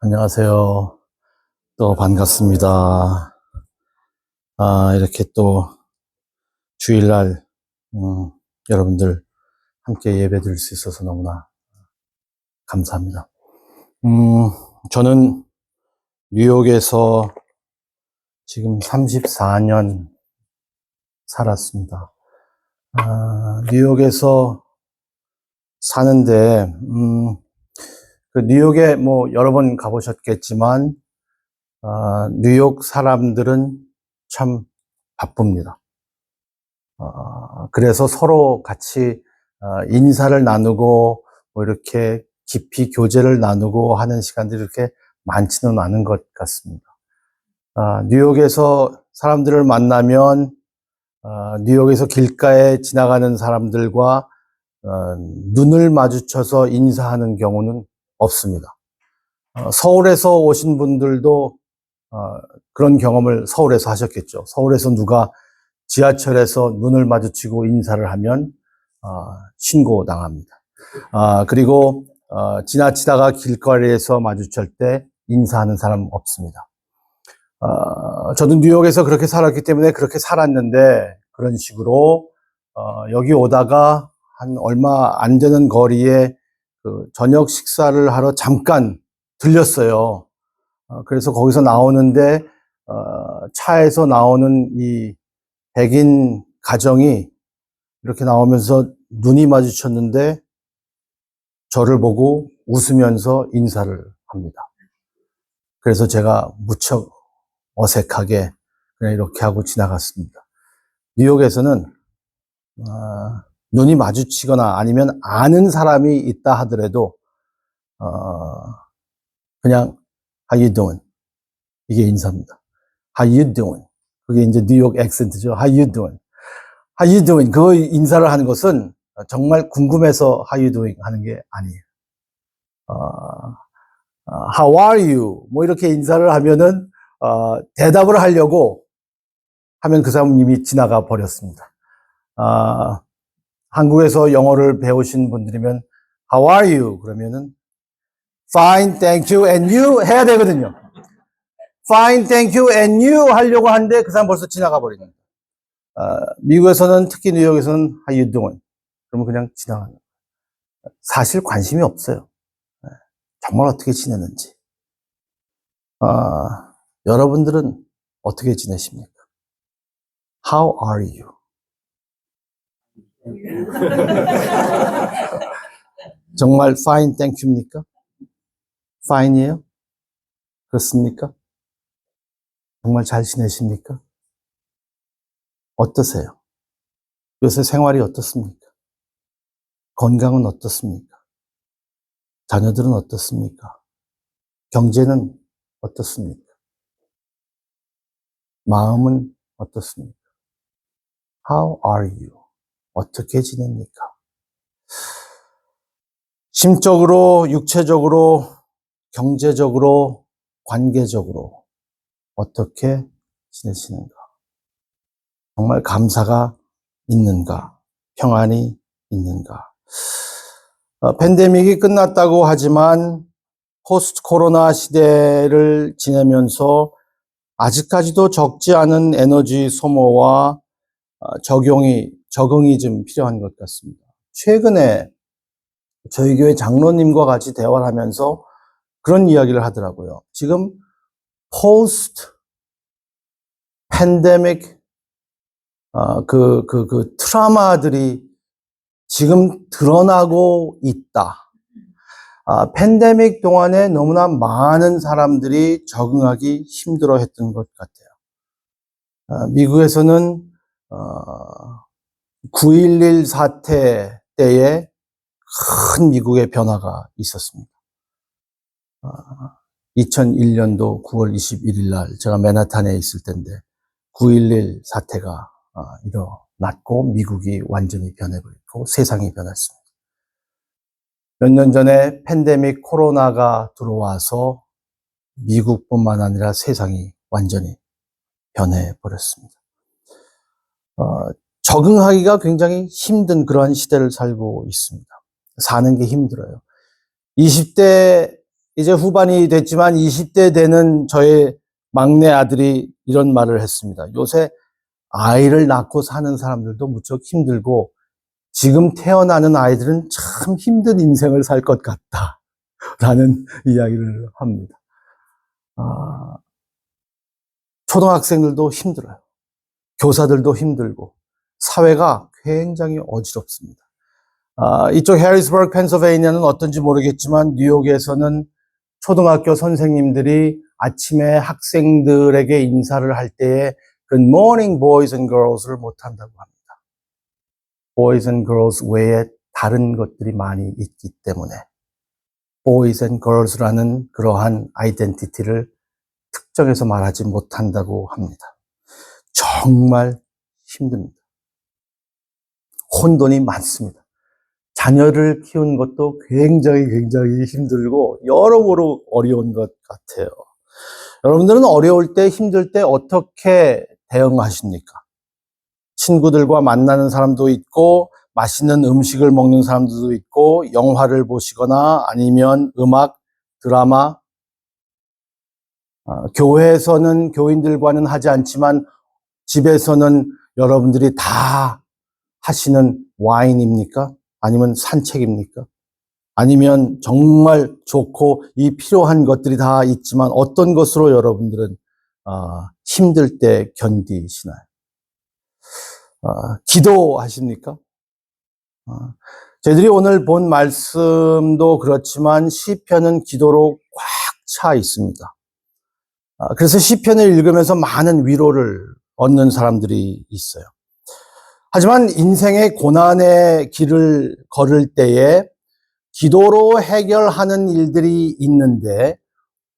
안녕하세요. 또 반갑습니다. 이렇게 또 주일날, 여러분들 함께 예배 드릴 수 있어서 너무나 감사합니다. 저는 뉴욕에서 지금 34년 살았습니다. 뉴욕에서 사는데, 그 뉴욕에 뭐 여러 번 가보셨겠지만, 뉴욕 사람들은 참 바쁩니다. 그래서 서로 같이 인사를 나누고 뭐 이렇게 깊이 교제를 나누고 하는 시간들이 이렇게 많지는 않은 것 같습니다. 뉴욕에서 사람들을 만나면 뉴욕에서 길가에 지나가는 사람들과 눈을 마주쳐서 인사하는 경우는 없습니다. 서울에서 오신 분들도 그런 경험을 서울에서 하셨겠죠. 서울에서 누가 지하철에서 눈을 마주치고 인사를 하면 신고당합니다. 그리고 지나치다가 길거리에서 마주칠 때 인사하는 사람 없습니다. 저도 뉴욕에서 그렇게 살았기 때문에 그렇게 살았는데, 그런 식으로 여기 오다가 한 얼마 안 되는 거리에 그 저녁 식사를 하러 잠깐 들렸어요. 그래서 거기서 나오는데 차에서 나오는 이 백인 가정이 이렇게 나오면서 눈이 마주쳤는데 저를 보고 웃으면서 인사를 합니다. 그래서 제가 무척 어색하게 그냥 이렇게 하고 지나갔습니다. 뉴욕에서는 눈이 마주치거나 아니면 아는 사람이 있다 하더라도 그냥 How you doing? 이게 인사입니다. How you doing? 그게 이제 뉴욕 액센트죠. How you doing? How you doing? 그 인사를 하는 것은 정말 궁금해서 How you doing 하는 게 아니에요. How are you? 뭐 이렇게 인사를 하면은 대답을 하려고 하면 그 사람은 이미 지나가 버렸습니다. 한국에서 영어를 배우신 분들이면 How are you? 그러면은 Fine, thank you, and you 해야 되거든요. Fine, thank you, and you 하려고 하는데 그 사람 벌써 지나가 버리는 거예요. 미국에서는, 특히 뉴욕에서는 How you doing? 그러면 그냥 지나가는 거예요. 사실 관심이 없어요. 정말 어떻게 지내는지. 여러분들은 어떻게 지내십니까? How are you? 정말 fine, thank you입니까? fine이에요? 그렇습니까? 정말 잘 지내십니까? 어떠세요? 요새 생활이 어떻습니까? 건강은 어떻습니까? 자녀들은 어떻습니까? 경제는 어떻습니까? 마음은 어떻습니까? How are you? 어떻게 지냅니까? 심적으로, 육체적으로, 경제적으로, 관계적으로 어떻게 지내시는가? 정말 감사가 있는가? 평안이 있는가? 팬데믹이 끝났다고 하지만 포스트 코로나 시대를 지내면서 아직까지도 적지 않은 에너지 소모와 적응이 좀 필요한 것 같습니다. 최근에 저희 교회 장로님과 같이 대화를 하면서 그런 이야기를 하더라고요. 지금 포스트 팬데믹 그 트라우마들이 지금 드러나고 있다. 팬데믹 동안에 너무나 많은 사람들이 적응하기 힘들어 했던 것 같아요. 미국에서는 9.11 사태 때에 큰 미국의 변화가 있었습니다. 2001년도 9월 21일 날 제가 맨하탄에 있을 때인데 9.11 사태가 일어났고 미국이 완전히 변해버렸고 세상이 변했습니다. 몇 년 전에 팬데믹 코로나가 들어와서 미국뿐만 아니라 세상이 완전히 변해버렸습니다. 적응하기가 굉장히 힘든 그러한 시대를 살고 있습니다. 사는 게 힘들어요. 20대 이제 후반이 됐지만 20대 되는 저의 막내 아들이 이런 말을 했습니다. 요새 아이를 낳고 사는 사람들도 무척 힘들고 지금 태어나는 아이들은 참 힘든 인생을 살 것 같다. 라는 이야기를 합니다. 초등학생들도 힘들어요. 교사들도 힘들고 사회가 굉장히 어지럽습니다. 이쪽 해리스버그, 펜실베이니아는 어떤지 모르겠지만 뉴욕에서는 초등학교 선생님들이 아침에 학생들에게 인사를 할 때에 Good morning, boys and girls를 못한다고 합니다. boys and girls 외에 다른 것들이 많이 있기 때문에 boys and girls라는 그러한 아이덴티티를 특정해서 말하지 못한다고 합니다. 정말 힘듭니다. 혼돈이 많습니다. 자녀를 키우는 것도 굉장히 힘들고 여러모로 어려운 것 같아요. 여러분들은 어려울 때, 힘들 때 어떻게 대응하십니까? 친구들과 만나는 사람도 있고 맛있는 음식을 먹는 사람들도 있고 영화를 보시거나 아니면 음악, 드라마, 교회에서는 교인들과는 하지 않지만 집에서는 여러분들이 다 하시는 와인입니까? 아니면 산책입니까? 아니면 정말 좋고 이 필요한 것들이 다 있지만 어떤 것으로 여러분들은 힘들 때 견디시나요? 기도하십니까? 저희들이 오늘 본 말씀도 그렇지만 시편은 기도로 꽉 차 있습니다. 그래서 시편을 읽으면서 많은 위로를 얻는 사람들이 있어요. 하지만 인생의 고난의 길을 걸을 때에 기도로 해결하는 일들이 있는데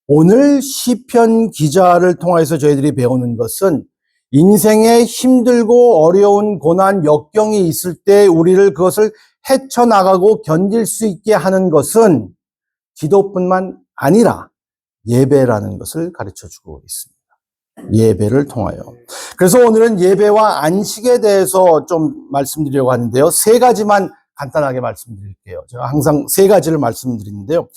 오늘 시편 기자를 통해서 저희들이 배우는 것은 인생에 힘들고 어려운 고난, 역경이 있을 때 우리를 그것을 헤쳐나가고 견딜 수 있게 하는 것은 기도뿐만 아니라 예배라는 것을 가르쳐주고 있습니다. 예배를 통하여. 그래서 오늘은 예배와 안식에 대해서 좀 말씀드리려고 하는데요. 세 가지만 간단하게 말씀드릴게요. 제가 항상 세 가지를 말씀드리는데요.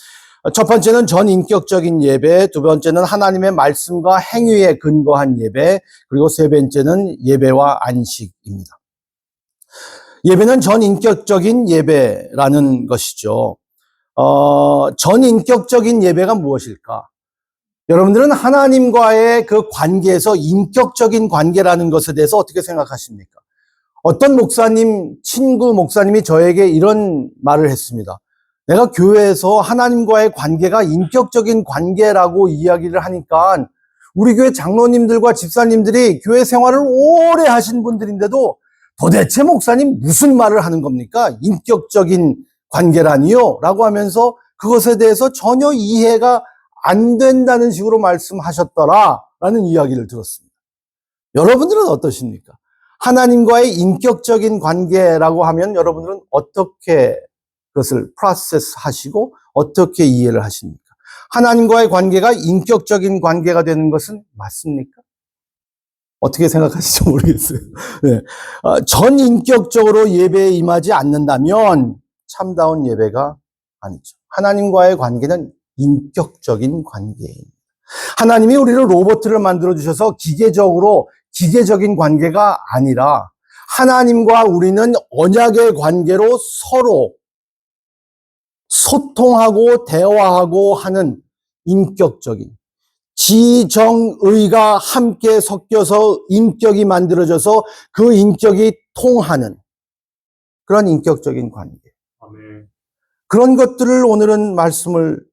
첫 번째는 전인격적인 예배, 두 번째는 하나님의 말씀과 행위에 근거한 예배, 그리고 세 번째는 예배와 안식입니다. 예배는 전인격적인 예배라는 것이죠. 전인격적인 예배가 무엇일까? 여러분들은 하나님과의 그 관계에서 인격적인 관계라는 것에 대해서 어떻게 생각하십니까? 어떤 목사님, 친구 목사님이 저에게 이런 말을 했습니다. 내가 교회에서 하나님과의 관계가 인격적인 관계라고 이야기를 하니까 우리 교회 장로님들과 집사님들이 교회 생활을 오래 하신 분들인데도 도대체 목사님 무슨 말을 하는 겁니까? 인격적인 관계라니요? 라고 하면서 그것에 대해서 전혀 이해가 안 된다는 식으로 말씀하셨더라라는 이야기를 들었습니다. 여러분들은 어떠십니까? 하나님과의 인격적인 관계라고 하면 여러분들은 어떻게 그것을 프로세스 하시고 어떻게 이해를 하십니까? 하나님과의 관계가 인격적인 관계가 되는 것은 맞습니까? 어떻게 생각하실지 모르겠어요. 네. 전인격적으로 예배에 임하지 않는다면 참다운 예배가 아니죠. 하나님과의 관계는 인격적인 관계입니다. 하나님이 우리를 로봇을 만들어 주셔서 기계적인 관계가 아니라 하나님과 우리는 언약의 관계로 서로 소통하고 대화하고 하는 인격적인 지정의가 함께 섞여서 인격이 만들어져서 그 인격이 통하는 그런 인격적인 관계. 아멘. 그런 것들을 오늘은 말씀을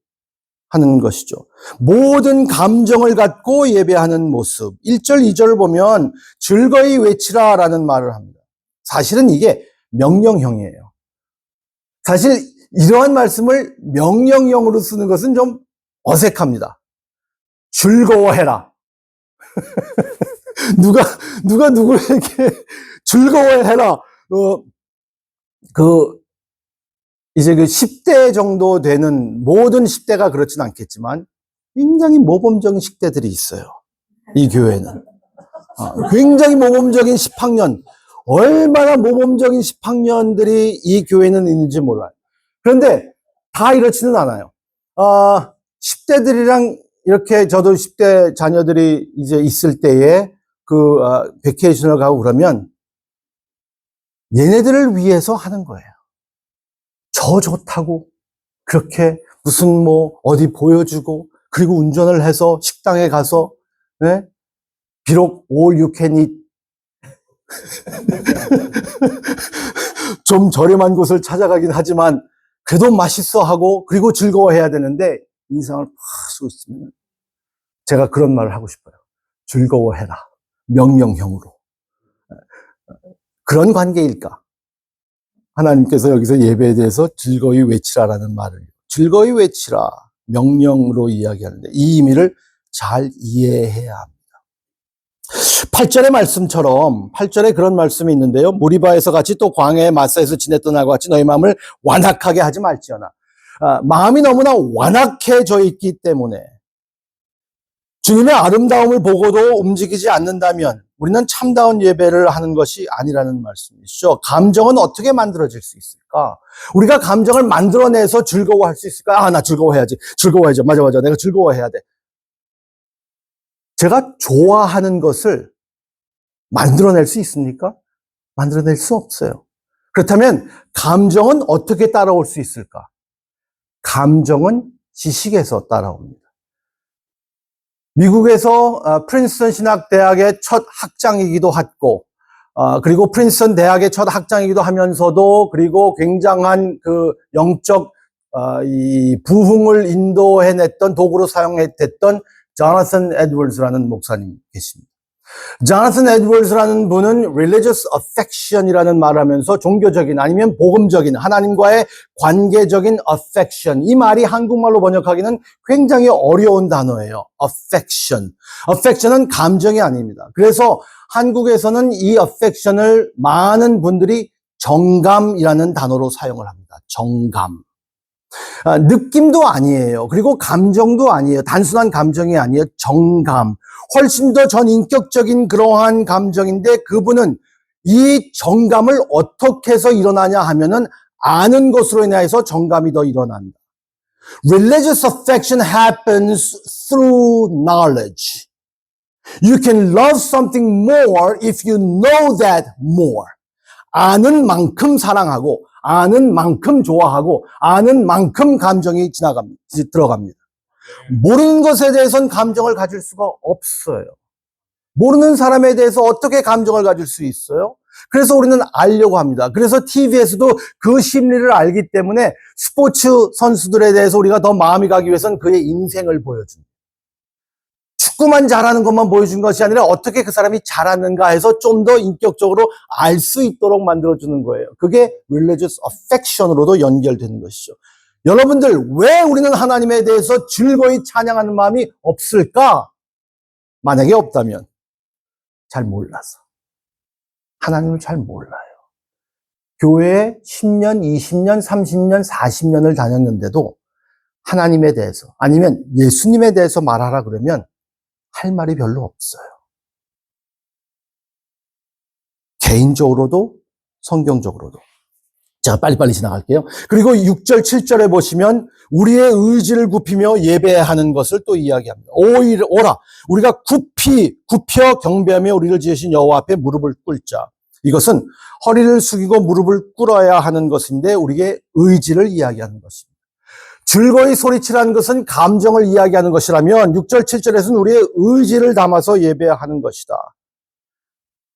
하는 것이죠. 모든 감정을 갖고 예배하는 모습. 1절, 2절을 보면 즐거이 외치라라는 말을 합니다. 사실은 이게 명령형이에요. 사실 이러한 말씀을 명령형으로 쓰는 것은 좀 어색합니다. 즐거워해라. 누가 누구에게 즐거워해라. 이제 그 10대 정도 되는 모든 10대가 그렇진 않겠지만 굉장히 모범적인 10대들이 있어요. 이 교회는. 굉장히 모범적인 10학년. 얼마나 모범적인 10학년들이 이 교회는 있는지 몰라요. 그런데 다 이렇지는 않아요. 10대들이랑 이렇게 저도 10대 자녀들이 이제 있을 때에 베케이션을 가고 그러면 얘네들을 위해서 하는 거예요. 저 좋다고 그렇게 무슨 뭐 어디 보여주고 그리고 운전을 해서 식당에 가서 네? 비록 all you can eat 좀 저렴한 곳을 찾아가긴 하지만 그래도 맛있어 하고 그리고 즐거워해야 되는데 인상을 팍 쓰고 있으면 제가 그런 말을 하고 싶어요. 즐거워해라. 명령형으로. 그런 관계일까? 하나님께서 여기서 예배에 대해서 즐거이 외치라라는 말을 즐거이 외치라. 명령으로 이야기하는데 이 의미를 잘 이해해야 합니다. 8절의 말씀처럼 8절에 그런 말씀이 있는데요. 무리바에서 같이 또 광야의 마사에서 지냈던 날과 같이 너희 마음을 완악하게 하지 말지어다. 마음이 너무나 완악해져 있기 때문에 주님의 아름다움을 보고도 움직이지 않는다면 우리는 참다운 예배를 하는 것이 아니라는 말씀이시죠. 감정은 어떻게 만들어질 수 있을까? 우리가 감정을 만들어내서 즐거워할 수 있을까? 나 즐거워해야지. 즐거워해야지. 맞아. 내가 즐거워해야 돼. 제가 좋아하는 것을 만들어낼 수 있습니까? 만들어낼 수 없어요. 그렇다면 감정은 어떻게 따라올 수 있을까? 감정은 지식에서 따라옵니다. 미국에서 프린스턴 신학대학의 첫 학장이기도 했고, 그리고 프린스턴 대학의 첫 학장이기도 하면서도, 그리고 굉장한 그 영적 이 부흥을 인도해냈던 도구로 사용했던 조나선 에드워즈라는 목사님 계십니다. 조나선 에드워즈라는 분은 religious affection이라는 말을 하면서 종교적인 아니면 복음적인 하나님과의 관계적인 affection, 이 말이 한국말로 번역하기는 굉장히 어려운 단어예요. affection은 감정이 아닙니다. 그래서 한국에서는 이 affection을 많은 분들이 정감이라는 단어로 사용을 합니다. 정감. 느낌도 아니에요. 그리고 감정도 아니에요. 단순한 감정이 아니에요. 정감. 훨씬 더 전인격적인 그러한 감정인데 그분은 이 정감을 어떻게 해서 일어나냐 하면은 아는 것으로 인해서 정감이 더 일어난다. Religious affection happens through knowledge. You can love something more if you know that more. 아는 만큼 사랑하고 아는 만큼 좋아하고 아는 만큼 감정이 들어갑니다. 모르는 것에 대해서는 감정을 가질 수가 없어요. 모르는 사람에 대해서 어떻게 감정을 가질 수 있어요? 그래서 우리는 알려고 합니다. 그래서 TV에서도 그 심리를 알기 때문에 스포츠 선수들에 대해서 우리가 더 마음이 가기 위해서는 그의 인생을 보여줍니다. 축구만 잘하는 것만 보여준 것이 아니라 어떻게 그 사람이 잘하는가 해서 좀 더 인격적으로 알 수 있도록 만들어주는 거예요. 그게 religious affection으로도 연결되는 것이죠. 여러분들, 왜 우리는 하나님에 대해서 즐거이 찬양하는 마음이 없을까? 만약에 없다면 잘 몰라서. 하나님을 잘 몰라요. 교회에 10년, 20년, 30년, 40년을 다녔는데도 하나님에 대해서 아니면 예수님에 대해서 말하라 그러면 할 말이 별로 없어요. 개인적으로도 성경적으로도. 자, 빨리빨리 지나갈게요. 그리고 6절, 7절에 보시면 우리의 의지를 굽히며 예배하는 것을 또 이야기합니다. 오라, 우리가 굽혀 경배하며 우리를 지으신 여호와 앞에 무릎을 꿇자. 이것은 허리를 숙이고 무릎을 꿇어야 하는 것인데 우리의 의지를 이야기하는 것입니다. 즐거이 소리치라는 것은 감정을 이야기하는 것이라면 6절, 7절에서는 우리의 의지를 담아서 예배하는 것이다.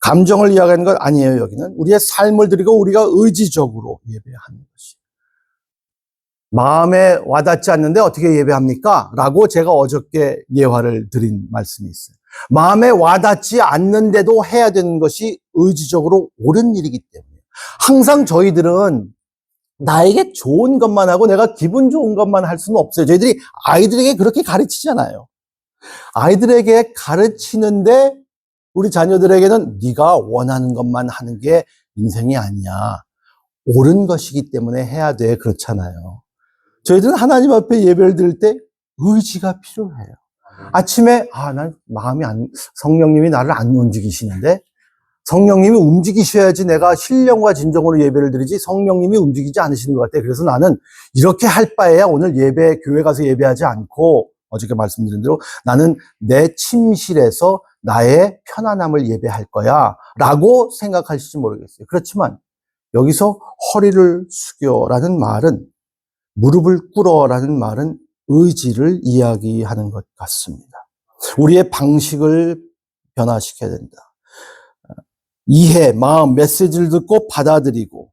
감정을 이야기하는 건 아니에요. 여기는 우리의 삶을 드리고 우리가 의지적으로 예배하는 것이. 마음에 와닿지 않는데 어떻게 예배합니까? 라고 제가 어저께 예화를 드린 말씀이 있어요. 마음에 와닿지 않는데도 해야 되는 것이 의지적으로 옳은 일이기 때문에 항상 저희들은 나에게 좋은 것만 하고 내가 기분 좋은 것만 할 수는 없어요. 저희들이 아이들에게 그렇게 가르치잖아요. 아이들에게 가르치는데 우리 자녀들에게는 네가 원하는 것만 하는 게 인생이 아니야. 옳은 것이기 때문에 해야 돼. 그렇잖아요. 저희들은 하나님 앞에 예배를 드릴 때 의지가 필요해요. 아침에 난 성령님이 나를 안 움직이시는데 성령님이 움직이셔야지 내가 신령과 진정으로 예배를 드리지 성령님이 움직이지 않으시는 것 같아요. 그래서 나는 이렇게 할 바에야 오늘 교회 가서 예배하지 않고 어저께 말씀드린 대로 나는 내 침실에서 나의 편안함을 예배할 거야 라고 생각하실지 모르겠어요. 그렇지만 여기서 허리를 숙여라는 말은 무릎을 꿇어라는 말은 의지를 이야기하는 것 같습니다. 우리의 방식을 변화시켜야 된다. 이해, 마음, 메시지를 듣고 받아들이고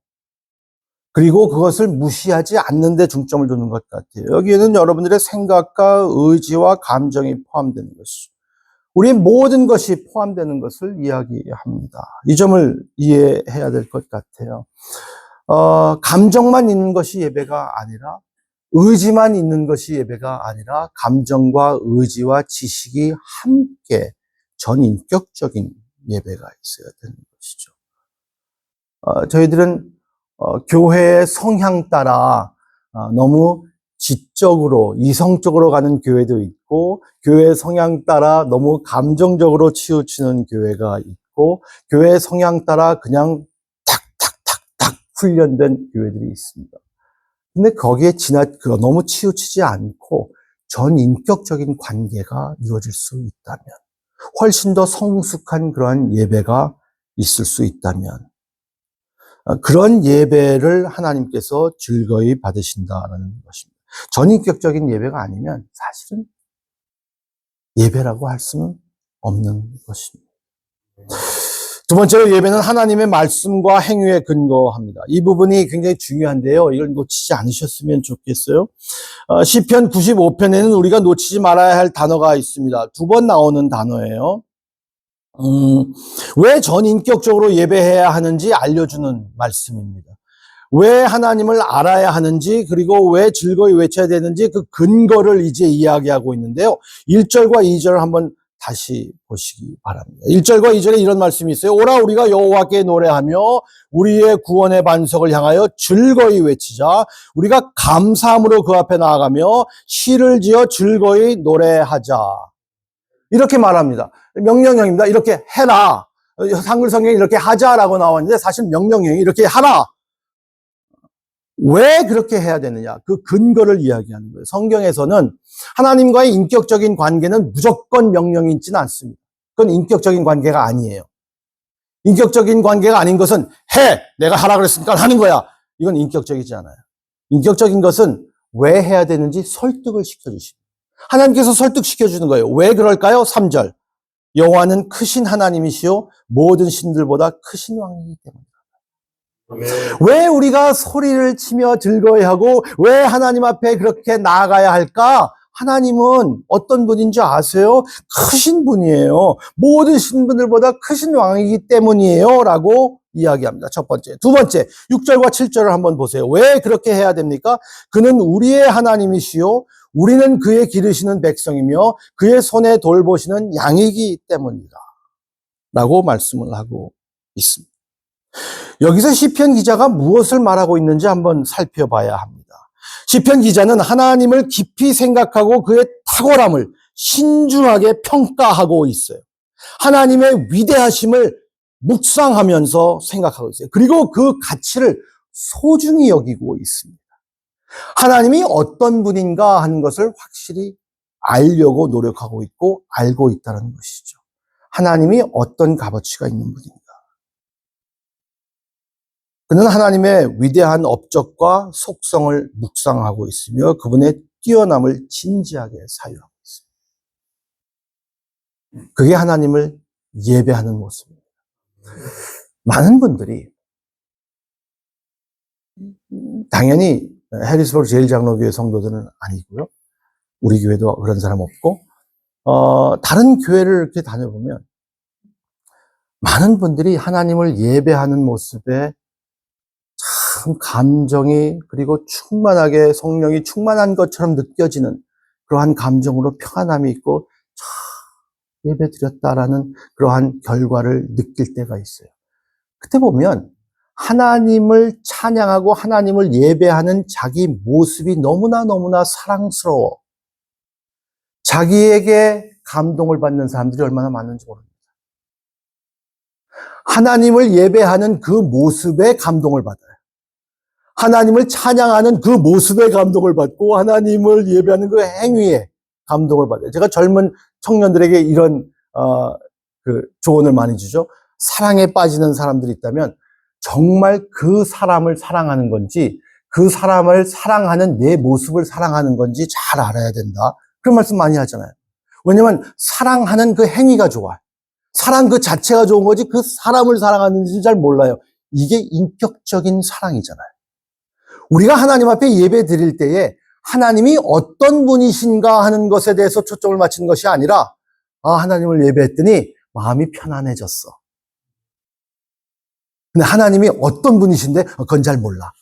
그리고 그것을 무시하지 않는 데 중점을 두는 것 같아요. 여기에는 여러분들의 생각과 의지와 감정이 포함되는 것이죠. 우리의 모든 것이 포함되는 것을 이야기합니다. 이 점을 이해해야 될 것 같아요. 감정만 있는 것이 예배가 아니라 의지만 있는 것이 예배가 아니라 감정과 의지와 지식이 함께 전인격적인 예배가 있어야 되는 것이죠. 저희들은 교회의 성향 따라 너무 지적으로 이성적으로 가는 교회도 있고 교회의 성향 따라 너무 감정적으로 치우치는 교회가 있고 교회의 성향 따라 그냥 탁탁탁탁 훈련된 교회들이 있습니다. 근데 거기에 너무 치우치지 않고 전인격적인 관계가 이루어질 수 있다면 훨씬 더 성숙한 그러한 예배가 있을 수 있다면 그런 예배를 하나님께서 즐거이 받으신다는 것입니다. 전인격적인 예배가 아니면 사실은 예배라고 할 수는 없는 것입니다. 두 번째로 예배는 하나님의 말씀과 행위에 근거합니다. 이 부분이 굉장히 중요한데요. 이걸 놓치지 않으셨으면 좋겠어요. 시편 95편에는 우리가 놓치지 말아야 할 단어가 있습니다. 2번 나오는 단어예요. 왜 전인격적으로 예배해야 하는지 알려주는 말씀입니다. 왜 하나님을 알아야 하는지 그리고 왜 즐거이 외쳐야 되는지 그 근거를 이제 이야기하고 있는데요. 1절과 2절을 한번 다시 보시기 바랍니다. 1절과 2절에 이런 말씀이 있어요. 오라 우리가 여호와께 노래하며 우리의 구원의 반석을 향하여 즐거이 외치자. 우리가 감사함으로 그 앞에 나아가며 시를 지어 즐거이 노래하자. 이렇게 말합니다. 명령형입니다. 이렇게 해라. 한글 성경에 이렇게 하자라고 나왔는데 사실 명령형이 이렇게 하라. 왜 그렇게 해야 되느냐? 그 근거를 이야기하는 거예요. 성경에서는 하나님과의 인격적인 관계는 무조건 명령이 있지는 않습니다. 그건 인격적인 관계가 아니에요. 인격적인 관계가 아닌 것은 내가 하라 그랬으니까 하는 거야. 이건 인격적이지 않아요. 인격적인 것은 왜 해야 되는지 설득을 시켜주십니다. 하나님께서 설득시켜주는 거예요. 왜 그럴까요? 3절. 여호와는 크신 하나님이시요 모든 신들보다 크신 왕이기 때문입니다. 왜 우리가 소리를 치며 즐거워하고 왜 하나님 앞에 그렇게 나아가야 할까? 하나님은 어떤 분인 줄 아세요? 크신 분이에요. 모든 신분들보다 크신 왕이기 때문이에요. 라고 이야기합니다. 첫 번째. 두 번째, 6절과 7절을 한번 보세요. 왜 그렇게 해야 됩니까? 그는 우리의 하나님이시요. 우리는 그의 기르시는 백성이며 그의 손에 돌보시는 양이기 때문이다. 라고 말씀을 하고 있습니다. 여기서 시편 기자가 무엇을 말하고 있는지 한번 살펴봐야 합니다. 시편 기자는 하나님을 깊이 생각하고 그의 탁월함을 신중하게 평가하고 있어요. 하나님의 위대하심을 묵상하면서 생각하고 있어요. 그리고 그 가치를 소중히 여기고 있습니다. 하나님이 어떤 분인가 하는 것을 확실히 알려고 노력하고 있고 알고 있다는 것이죠. 하나님이 어떤 값어치가 있는 분인가. 그는 하나님의 위대한 업적과 속성을 묵상하고 있으며 그분의 뛰어남을 진지하게 사유하고 있습니다. 그게 하나님을 예배하는 모습입니다. 많은 분들이 당연히 해리스버그 제일장로교회 성도들은 아니고요. 우리 교회도 그런 사람 없고 다른 교회를 이렇게 다녀보면 많은 분들이 하나님을 예배하는 모습에 참 감정이 그리고 충만하게 성령이 충만한 것처럼 느껴지는 그러한 감정으로 평안함이 있고 예배 드렸다라는 그러한 결과를 느낄 때가 있어요. 그때 보면 하나님을 찬양하고 하나님을 예배하는 자기 모습이 너무나 사랑스러워. 자기에게 감동을 받는 사람들이 얼마나 많은지 모릅니다. 하나님을 예배하는 그 모습에 감동을 받아요. 하나님을 찬양하는 그 모습에 감동을 받고 하나님을 예배하는 그 행위에 감동을 받아요. 제가 젊은 청년들에게 이런 조언을 많이 주죠. 사랑에 빠지는 사람들이 있다면 정말 그 사람을 사랑하는 건지 그 사람을 사랑하는 내 모습을 사랑하는 건지 잘 알아야 된다. 그런 말씀 많이 하잖아요. 왜냐하면 사랑하는 그 행위가 좋아요. 사랑 그 자체가 좋은 거지 그 사람을 사랑하는지 잘 몰라요. 이게 인격적인 사랑이잖아요. 우리가 하나님 앞에 예배 드릴 때에 하나님이 어떤 분이신가 하는 것에 대해서 초점을 맞추는 것이 아니라 하나님을 예배했더니 마음이 편안해졌어. 근데 하나님이 어떤 분이신데 그건 잘 몰라.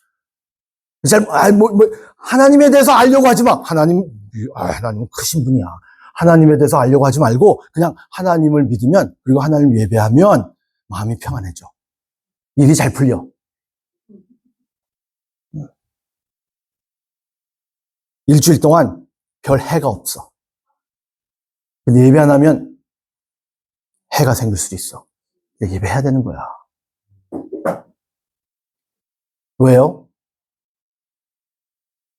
하나님에 대해서 알려고 하지 마. 하나님은 크신 분이야. 하나님에 대해서 알려고 하지 말고 그냥 하나님을 믿으면 그리고 하나님을 예배하면 마음이 평안해져. 일이 잘 풀려. 일주일 동안 별 해가 없어. 근데 예배 안 하면 해가 생길 수도 있어. 예배해야 되는 거야. 왜요?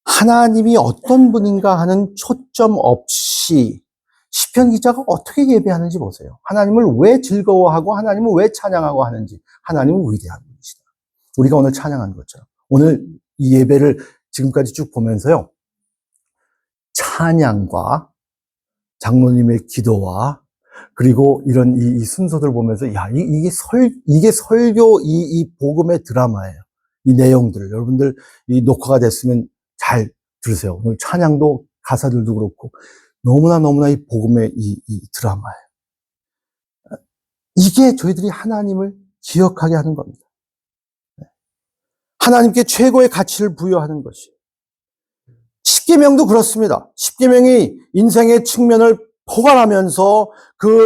하나님이 어떤 분인가 하는 초점 없이 시편 기자가 어떻게 예배하는지 보세요. 하나님을 왜 즐거워하고 하나님을 왜 찬양하고 하는지. 하나님은 위대한 분이시다. 우리가 오늘 찬양한 것처럼. 오늘 이 예배를 지금까지 쭉 보면서요. 찬양과 장로님의 기도와 그리고 이런 이 순서들 보면서 이게 설교 이 복음의 드라마예요. 이 내용들을 여러분들 이 녹화가 됐으면 잘 들으세요. 오늘 찬양도 가사들도 그렇고 너무나 이 복음의 이 드라마예요. 이게 저희들이 하나님을 기억하게 하는 겁니다. 하나님께 최고의 가치를 부여하는 것이. 십계명도 그렇습니다. 십계명이 인생의 측면을 포괄하면서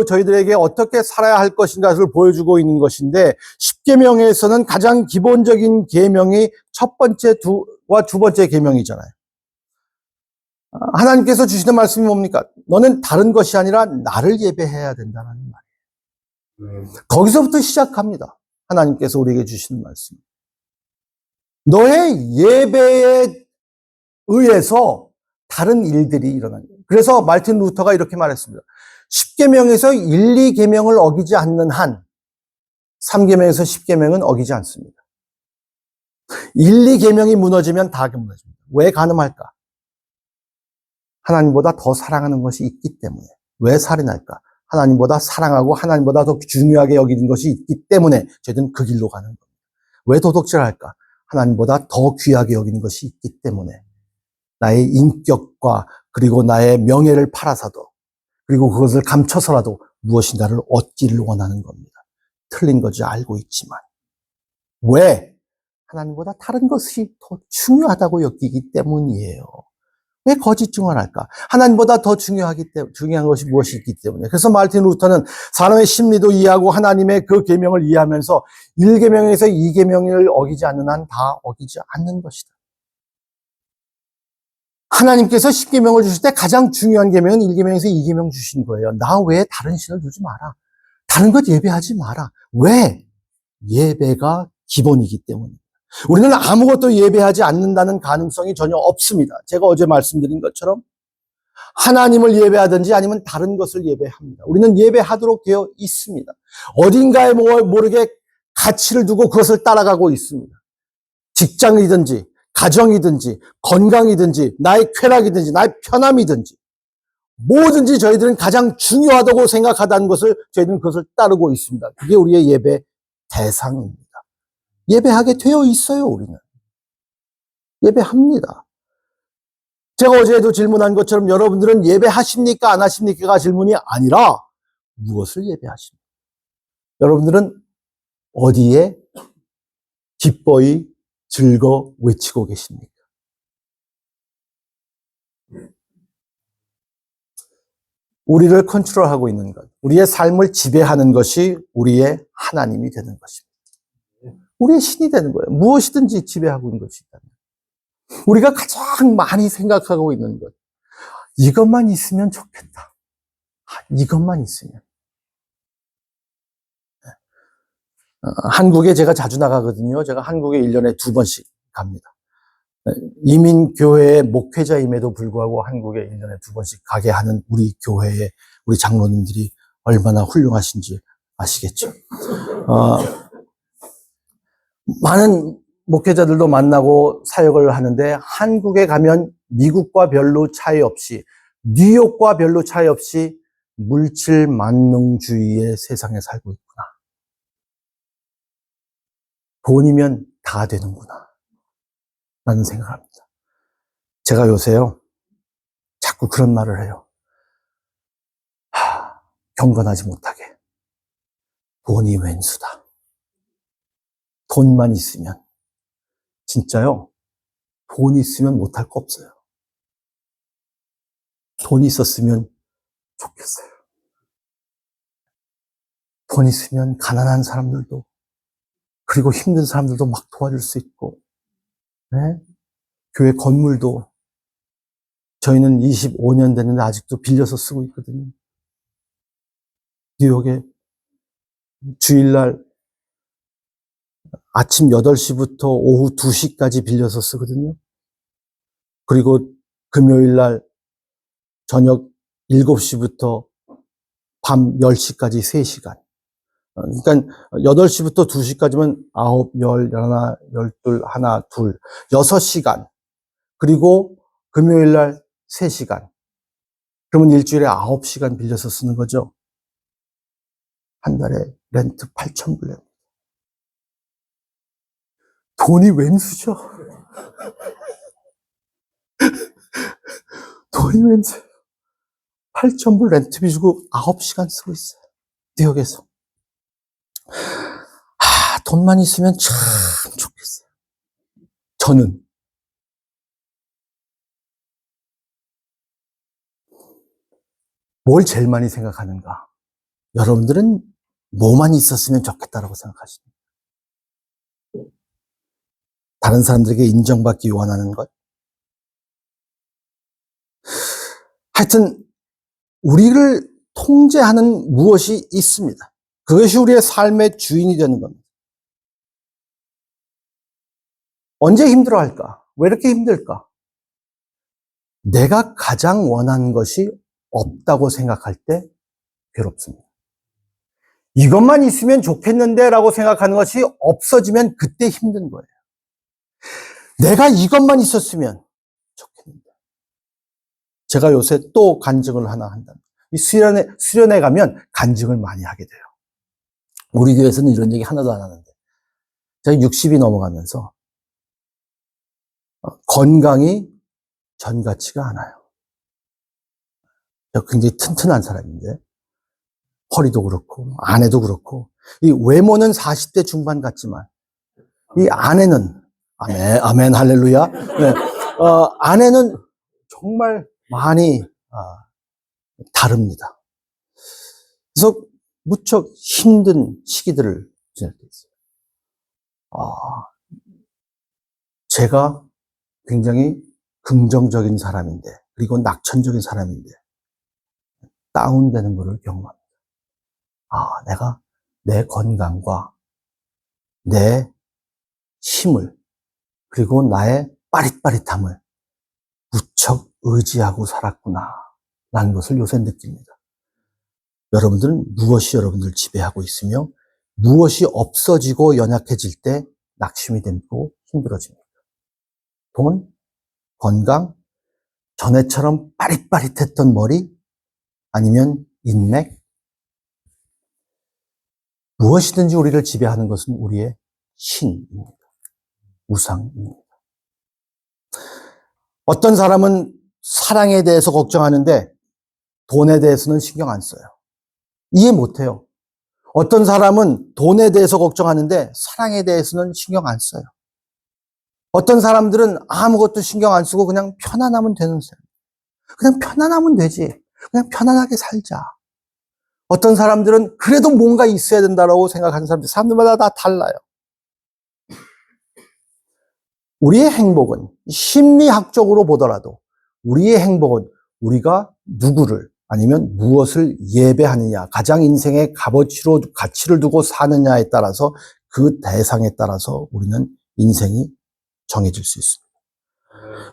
저희들에게 어떻게 살아야 할 것인가를 보여주고 있는 것인데 십계명에서는 가장 기본적인 계명이 첫 번째와 두 번째 계명이잖아요. 하나님께서 주시는 말씀이 뭡니까? 너는 다른 것이 아니라 나를 예배해야 된다는 말이에요. 거기서부터 시작합니다. 하나님께서 우리에게 주시는 말씀. 너의 예배에 의해서 다른 일들이 일어나는 거예요. 그래서 마르틴 루터가 이렇게 말했습니다. 10계명에서 1, 2계명을 어기지 않는 한 3계명에서 10계명은 어기지 않습니다. 1, 2계명이 무너지면 다 무너집니다. 왜 가늠할까? 하나님보다 더 사랑하는 것이 있기 때문에. 왜 살인할까? 하나님보다 사랑하고 하나님보다 더 중요하게 여기는 것이 있기 때문에 저희들은 그 길로 가는 겁니다. 왜 도둑질할까? 하나님보다 더 귀하게 여기는 것이 있기 때문에. 나의 인격과 그리고 나의 명예를 팔아서도 그리고 그것을 감춰서라도 무엇인가를 얻기를 원하는 겁니다. 틀린 것이 알고 있지만. 왜? 하나님보다 다른 것이 더 중요하다고 여기기 때문이에요. 왜 거짓 증언할까? 하나님보다 더 중요한 것이 무엇이 있기 때문에. 그래서 마르틴 루터는 사람의 심리도 이해하고 하나님의 그 계명을 이해하면서 1계명에서 2계명을 어기지 않는 한 다 어기지 않는 것이다. 하나님께서 10계명을 주실 때 가장 중요한 계명은 1계명에서 2계명 주신 거예요. 나 외에 다른 신을 두지 마라. 다른 것 예배하지 마라. 왜? 예배가 기본이기 때문입니다. 우리는 아무것도 예배하지 않는다는 가능성이 전혀 없습니다. 제가 어제 말씀드린 것처럼 하나님을 예배하든지 아니면 다른 것을 예배합니다. 우리는 예배하도록 되어 있습니다. 어딘가에 모르게 가치를 두고 그것을 따라가고 있습니다. 직장이든지 가정이든지 건강이든지 나의 쾌락이든지 나의 편함이든지 뭐든지 저희들은 가장 중요하다고 생각하다는 것을 저희들은 그것을 따르고 있습니다. 그게 우리의 예배 대상입니다. 예배하게 되어 있어요, 우리는. 예배합니다. 제가 어제도 질문한 것처럼 여러분들은 예배하십니까? 안 하십니까?가 질문이 아니라 무엇을 예배하십니까? 여러분들은 어디에 기뻐이 즐거 외치고 계십니까? 우리를 컨트롤하고 있는 것, 우리의 삶을 지배하는 것이 우리의 하나님이 되는 것입니다. 우리의 신이 되는 거예요. 무엇이든지 지배하고 있는 것이 있다면. 우리가 가장 많이 생각하고 있는 것. 이것만 있으면 좋겠다. 이것만 있으면. 한국에 제가 자주 나가거든요. 제가 한국에 1년에 2번씩 갑니다. 이민교회의 목회자임에도 불구하고 한국에 1년에 2번씩 가게 하는 우리 교회의 우리 장로님들이 얼마나 훌륭하신지 아시겠죠? 많은 목회자들도 만나고 사역을 하는데 한국에 가면 미국과 별로 차이 없이 뉴욕과 별로 차이 없이 물질 만능주의의 세상에 살고 있구나. 돈이면 다 되는구나. 라는 생각을 합니다. 제가 요새요, 자꾸 그런 말을 해요. 경건하지 못하게. 돈이 왼수다. 돈만 있으면. 진짜요, 돈 있으면 못할 거 없어요. 돈 있었으면 좋겠어요. 돈 있으면 가난한 사람들도, 그리고 힘든 사람들도 막 도와줄 수 있고, 네? 교회 건물도 저희는 25년 됐는데 아직도 빌려서 쓰고 있거든요. 뉴욕에 주일날 아침 8시부터 오후 2시까지 빌려서 쓰거든요. 그리고 금요일날 저녁 7시부터 밤 10시까지 3시간. 그러니까 8시부터 2시까지면 9, 10, 11, 12, 1, 2, 6시간. 그리고 금요일날 3시간. 그러면 일주일에 9시간 빌려서 쓰는 거죠. 한 달에 렌트 8,000불. 돈이 왼수죠. 돈이 왼수. 8,000불 렌트비 주고 9시간 쓰고 있어요. 뉴욕에서. 돈만 있으면 참 좋겠어요. 저는. 뭘 제일 많이 생각하는가? 여러분들은 뭐만 있었으면 좋겠다라고 생각하십니까? 다른 사람들에게 인정받기 원하는 것? 하여튼 우리를 통제하는 무엇이 있습니다. 그것이 우리의 삶의 주인이 되는 겁니다. 언제 힘들어할까? 왜 이렇게 힘들까? 내가 가장 원하는 것이 없다고 생각할 때 괴롭습니다. 이것만 있으면 좋겠는데 라고 생각하는 것이 없어지면 그때 힘든 거예요. 내가 이것만 있었으면 좋겠는데. 제가 요새 또 간증을 하나 한다. 이 수련회 가면 간증을 많이 하게 돼요. 우리 교회에서는 이런 얘기 하나도 안 하는데. 제가 60이 넘어가면서 건강이 전 같지가 않아요. 제가 굉장히 튼튼한 사람인데 허리도 그렇고 아내도 그렇고 이 외모는 40대 중반 같지만 이 아내는 아멘 할렐루야. 네. 아내는 정말 많이 다릅니다. 그래서 무척 힘든 시기들을 지낼 때 있어요. 제가 굉장히 긍정적인 사람인데 그리고 낙천적인 사람인데 다운되는 것을 경험합니다. 내가 내 건강과 내 힘을 그리고 나의 빠릿빠릿함을 무척 의지하고 살았구나 라는 것을 요새 느낍니다. 여러분들은 무엇이 여러분들을 지배하고 있으며 무엇이 없어지고 연약해질 때 낙심이 되고 힘들어집니까? 돈, 건강, 전에처럼 빠릿빠릿했던 머리, 아니면 인맥? 무엇이든지 우리를 지배하는 것은 우리의 신입니다. 우상입니다. 어떤 사람은 사랑에 대해서 걱정하는데 돈에 대해서는 신경 안 써요. 이해 못해요. 어떤 사람은 돈에 대해서 걱정하는데 사랑에 대해서는 신경 안 써요. 어떤 사람들은 아무것도 신경 안 쓰고 그냥 편안하면 되는 사람. 그냥 편안하면 되지. 그냥 편안하게 살자. 어떤 사람들은 그래도 뭔가 있어야 된다고 생각하는 사람들마다 다 달라요. 우리의 행복은 심리학적으로 보더라도 우리의 행복은 우리가 누구를 아니면 무엇을 예배하느냐, 가장 인생의 값어치로 가치를 두고 사느냐에 따라서 그 대상에 따라서 우리는 인생이 정해질 수 있습니다.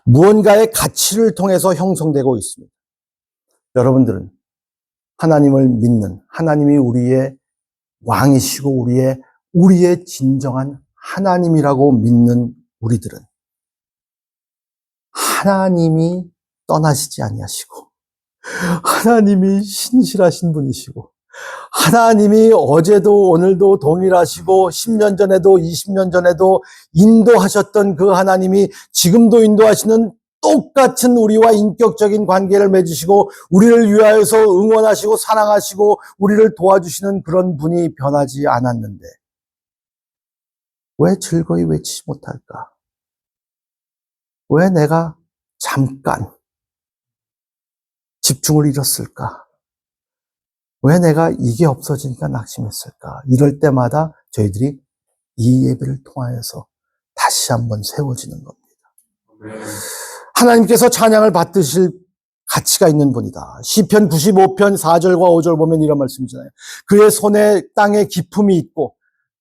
무언가의 가치를 통해서 형성되고 있습니다. 여러분들은 하나님을 믿는, 하나님이 우리의 왕이시고 우리의 진정한 하나님이라고 믿는 우리들은 하나님이 떠나시지 아니하시고 하나님이 신실하신 분이시고 하나님이 어제도 오늘도 동일하시고 10년 전에도 20년 전에도 인도하셨던 그 하나님이 지금도 인도하시는 똑같은 우리와 인격적인 관계를 맺으시고 우리를 위하여서 응원하시고 사랑하시고 우리를 도와주시는 그런 분이 변하지 않았는데 왜 즐거이 외치지 못할까? 왜 내가 잠깐 집중을 잃었을까? 왜 내가 이게 없어지니까 낙심했을까? 이럴 때마다 저희들이 이 예배를 통하여서 다시 한번 세워지는 겁니다. 하나님께서 찬양을 받으실 가치가 있는 분이다. 시편 95편 4절과 5절 보면 이런 말씀이잖아요. 그의 손에 땅의 기품이 있고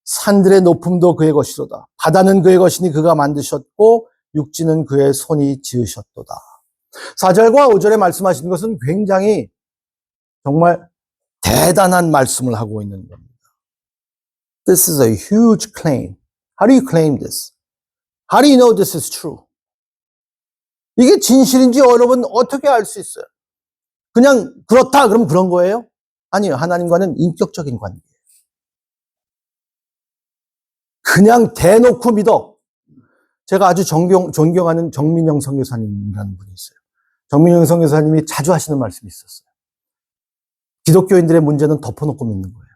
산들의 높음도 그의 것이로다. 바다는 그의 것이니 그가 만드셨고 육지는 그의 손이 지으셨도다. 4절과 5절에 말씀하시는 것은 굉장히 정말 대단한 말씀을 하고 있는 겁니다. This is a huge claim. How do you claim this? How do you know this is true? 이게 진실인지 여러분 어떻게 알 수 있어요? 그냥 그렇다 그러면 그런 거예요? 아니요. 하나님과는 인격적인 관계예요. 그냥 대놓고 믿어. 제가 아주 존경하는 정민영 선교사님이라는 분이 있어요. 정민영 선교사님이 자주 하시는 말씀이 있었어요. 기독교인들의 문제는 덮어놓고 믿는 거예요.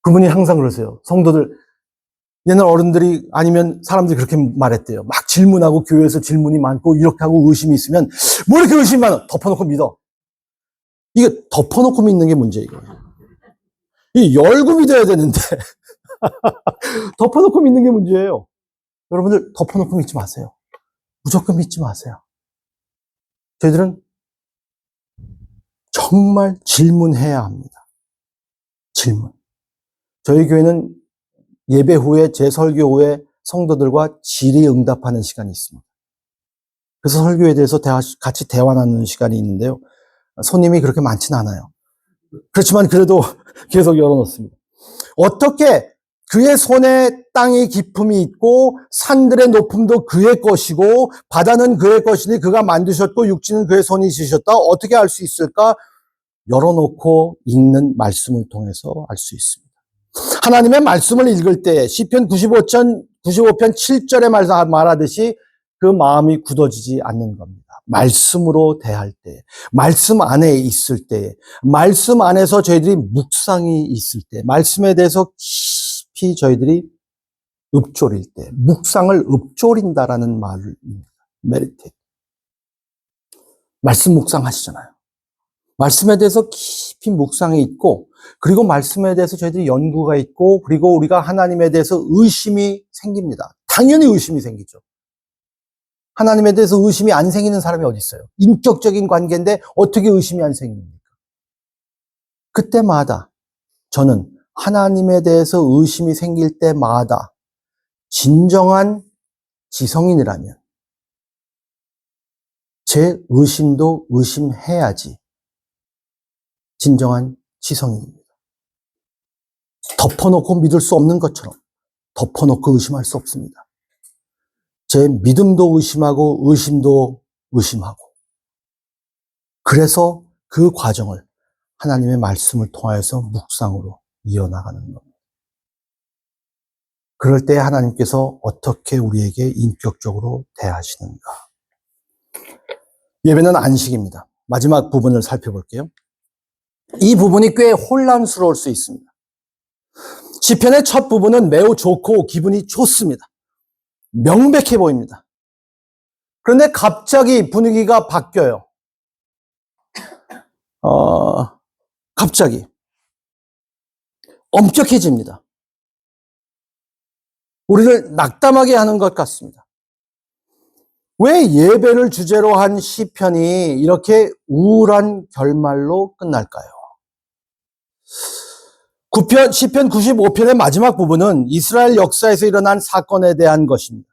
그분이 항상 그러세요. 성도들, 옛날 어른들이 아니면 사람들이 그렇게 말했대요. 막 질문하고 교회에서 질문이 많고 이렇게 하고 의심이 있으면 뭐 이렇게 의심이 많아? 덮어놓고 믿어. 이게 덮어놓고 믿는 게 문제예요. 이 열고 믿어야 되는데 덮어놓고 믿는 게 문제예요. 여러분들 덮어놓고 믿지 마세요. 무조건 믿지 마세요. 저희들은 정말 질문해야 합니다. 질문. 저희 교회는 예배 후에 제 설교 후에 성도들과 질의응답하는 시간이 있습니다. 그래서 설교에 대해서 같이 대화 나누는 시간이 있는데요. 손님이 그렇게 많지는 않아요. 그렇지만 그래도 계속 열어놓습니다. 어떻게 그의 손에 땅의 기품이 있고 산들의 높음도 그의 것이고 바다는 그의 것이니 그가 만드셨고 육지는 그의 손이 지으셨다. 어떻게 알 수 있을까? 열어놓고 읽는 말씀을 통해서 알 수 있습니다. 하나님의 말씀을 읽을 때 시편 95편 7절에 말하듯이 그 마음이 굳어지지 않는 겁니다. 말씀으로 대할 때, 말씀 안에 있을 때, 말씀 안에서 저희들이 묵상이 있을 때, 말씀에 대해서 깊이 저희들이 읊조릴 때, 묵상을 읊조린다라는 말입니다. 메디테이트. 말씀 묵상하시잖아요. 말씀에 대해서 깊이 묵상이 있고, 그리고 말씀에 대해서 저희들이 연구가 있고, 그리고 우리가 하나님에 대해서 의심이 생깁니다. 당연히 의심이 생기죠. 하나님에 대해서 의심이 안 생기는 사람이 어디 있어요? 인격적인 관계인데 어떻게 의심이 안 생깁니까? 그때마다 저는 하나님에 대해서 의심이 생길 때마다 진정한 지성인이라면 제 의심도 의심해야지 진정한 지성인입니다. 덮어놓고 믿을 수 없는 것처럼 덮어놓고 의심할 수 없습니다. 제 믿음도 의심하고 의심도 의심하고 그래서 그 과정을 하나님의 말씀을 통하여서 묵상으로 이어나가는 겁니다. 그럴 때 하나님께서 어떻게 우리에게 인격적으로 대하시는가? 예배는 안식입니다. 마지막 부분을 살펴볼게요. 이 부분이 꽤 혼란스러울 수 있습니다. 시편의 첫 부분은 매우 좋고 기분이 좋습니다. 명백해 보입니다. 그런데 갑자기 분위기가 바뀌어요. 갑자기 엄격해집니다. 우리를 낙담하게 하는 것 같습니다. 왜 예배를 주제로 한 시편이 이렇게 우울한 결말로 끝날까요? 시편 95편의 마지막 부분은 이스라엘 역사에서 일어난 사건에 대한 것입니다.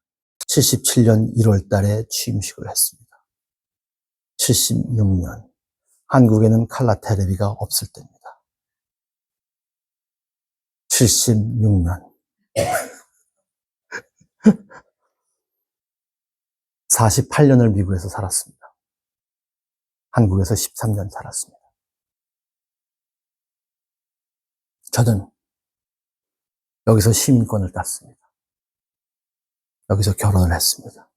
77년 1월 달에 취임식을 했습니다. 76년. 한국에는 칼라 테레비가 없을 때입니다. 76년. 48년을 미국에서 살았습니다. 한국에서 13년 살았습니다. 저는 여기서 시민권을 땄습니다. 여기서 결혼을 했습니다.